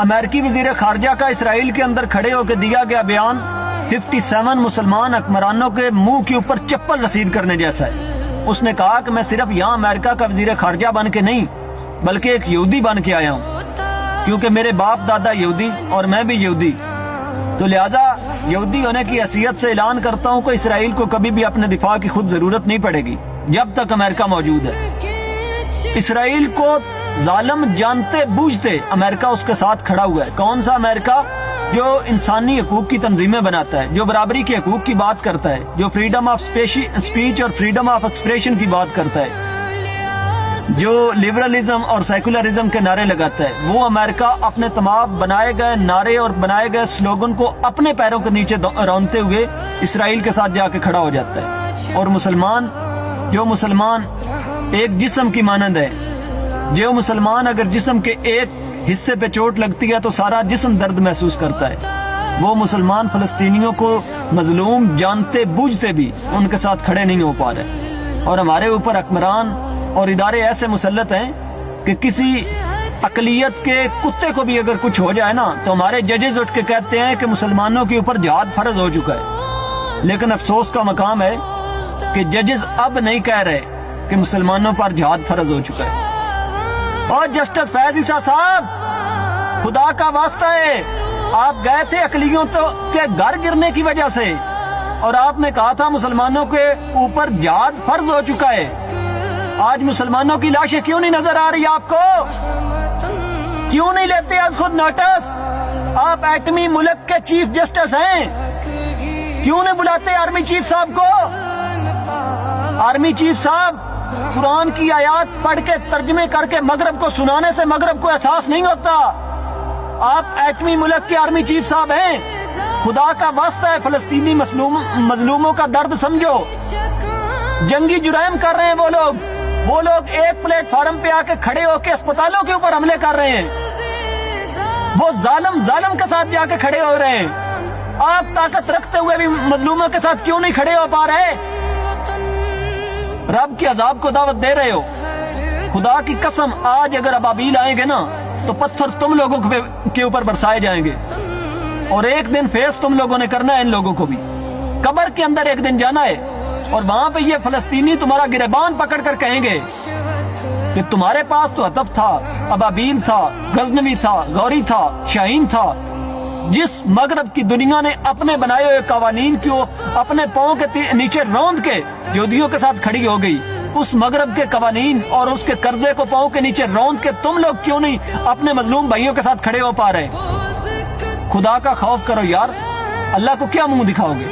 امریکی وزیر خارجہ کا اسرائیل کے اندر کھڑے ہو کے دیا گیا بیان 57 مسلمان حکمرانوں کے منہ کے اوپر چپل رسید کرنے جیسا ہے۔ اس نے کہا کہ میں صرف یہاں امریکہ کا وزیر خارجہ بن کے نہیں بلکہ ایک یہودی بن کے آیا ہوں، کیونکہ میرے باپ دادا یہودی اور میں بھی یہودی، تو لہٰذا یہودی ہونے کی حیثیت سے اعلان کرتا ہوں کہ اسرائیل کو کبھی بھی اپنے دفاع کی خود ضرورت نہیں پڑے گی جب تک امریکہ موجود ہے۔ اسرائیل کو ظالم جانتے بوجھتے امریکہ اس کے ساتھ کھڑا ہوا ہے۔ کون سا امریکہ؟ جو انسانی حقوق کی تنظیمیں بناتا ہے، جو برابری کے حقوق کی بات کرتا ہے، جو فریڈم آف اسپیچ اور فریڈم آف ایکسپریشن کی بات کرتا ہے، جو لبرلزم اور سیکولرزم کے نعرے لگاتا ہے، وہ امریکہ اپنے تمام بنائے گئے نعرے اور بنائے گئے سلوگن کو اپنے پیروں کے نیچے رونتے ہوئے اسرائیل کے ساتھ جا کے کھڑا ہو جاتا ہے۔ اور جو مسلمان ایک جسم کی مانند ہے، جو مسلمان اگر جسم کے ایک حصے پہ چوٹ لگتی ہے تو سارا جسم درد محسوس کرتا ہے، وہ مسلمان فلسطینیوں کو مظلوم جانتے بوجھتے بھی ان کے ساتھ کھڑے نہیں ہو پا رہے۔ اور ہمارے اوپر حکمران اور ادارے ایسے مسلط ہیں کہ کسی اقلیت کے کتے کو بھی اگر کچھ ہو جائے نا تو ہمارے ججز اٹھ کے کہتے ہیں کہ مسلمانوں کے اوپر جہاد فرض ہو چکا ہے۔ لیکن افسوس کا مقام ہے کہ ججز اب نہیں کہہ رہے کہ مسلمانوں پر جہاد فرض ہو چکا ہے۔ اور جسٹس فیض عیسیٰ صاحب، خدا کا واسطہ ہے، آپ گئے تھے اقلیتوں کے گھر گرنے کی وجہ سے اور آپ نے کہا تھا مسلمانوں کے اوپر جہاد فرض ہو چکا ہے۔ آج مسلمانوں کی لاشیں کیوں نہیں نظر آ رہی آپ کو؟ کیوں نہیں لیتے از خود نوٹس؟ آپ ایٹمی ملک کے چیف جسٹس ہیں، کیوں نہیں بلاتے آرمی چیف صاحب کو؟ آرمی چیف صاحب، قرآن کی آیات پڑھ کے ترجمے کر کے مغرب کو سنانے سے مغرب کو احساس نہیں ہوتا۔ آپ ایٹمی ملک کے آرمی چیف صاحب ہیں، خدا کا واسطہ ہے فلسطینی مظلوموں کا درد سمجھو۔ جنگی جرائم کر رہے ہیں وہ لوگ ایک پلیٹ فارم پہ آ کے کھڑے ہو کے اسپتالوں کے اوپر حملے کر رہے ہیں، وہ ظالم کے ساتھ جا کے کھڑے ہو رہے ہیں۔ آپ طاقت رکھتے ہوئے بھی مظلوموں کے ساتھ کیوں نہیں کھڑے ہو پا رہے؟ رب کے عذاب کو دعوت دے رہے ہو۔ خدا کی قسم، آج اگر ابابیل آئیں گے نا تو پتھر تم لوگوں کے اوپر برسائے جائیں گے، اور ایک دن فیس تم لوگوں نے کرنا ہے ان لوگوں کو بھی۔ قبر کے اندر ایک دن جانا ہے اور وہاں پہ یہ فلسطینی تمہارا گریبان پکڑ کر کہیں گے کہ تمہارے پاس تو ہتف تھا، ابابیل تھا، غزنوی تھا، غوری تھا، شاہین تھا۔ جس مغرب کی دنیا نے اپنے بنائے ہوئے قوانین کو اپنے پاؤں کے نیچے روند کے یہودیوں کے ساتھ کھڑی ہو گئی، اس مغرب کے قوانین اور اس کے قرضے کو پاؤں کے نیچے روند کے تم لوگ کیوں نہیں اپنے مظلوم بھائیوں کے ساتھ کھڑے ہو پا رہے؟ خدا کا خوف کرو یار، اللہ کو کیا منہ دکھاؤ گے؟